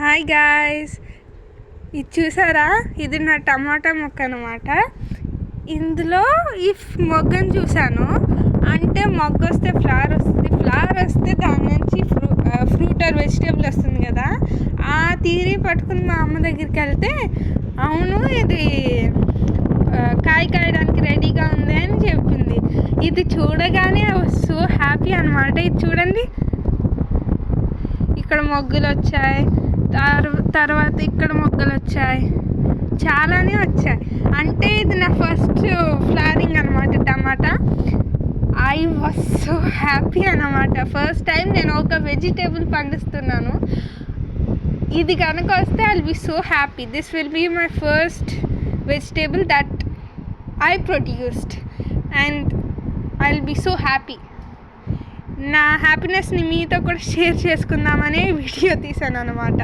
Hi guys, ఇది చూసారా? ఇది నా టమాటా మొక్క అనమాట. ఇందులో ఈ మొగ్గను చూశాను. అంటే మొగ్గ వస్తే ఫ్లవర్ వస్తుంది, ఫ్లవర్ వస్తే దాని నుంచి ఫ్రూట్ ఆర్ వెజిటేబుల్ వస్తుంది కదా. ఆ తీరి పట్టుకుని మా అమ్మ దగ్గరికి వెళ్తే, అవును ఇది కాయ కాయడానికి రెడీగా ఉంది అని చెప్పింది. ఇది చూడగానే ఐ వాజ్ సో హ్యాపీ అనమాట. ఇది చూడండి, ఇక్కడ మొగ్గలు వచ్చాయి, తర్వాత ఇక్కడ మొగ్గలు వచ్చాయి, చాలానే వచ్చాయి. అంటే ఇది నా ఫస్ట్ ఫ్లవరింగ్ అనమాట tomato. I was so happy అనమాట. ఫస్ట్ టైం నేను ఒక వెజిటేబుల్ పండిస్తున్నాను. ఇది కనుక వస్తే I will be so happy. This will be my first vegetable that I produced and I will be so happy. నా హ్యాపీనెస్ని మీతో కూడా షేర్ చేసుకుందామనే వీడియో తీసాను అనమాట.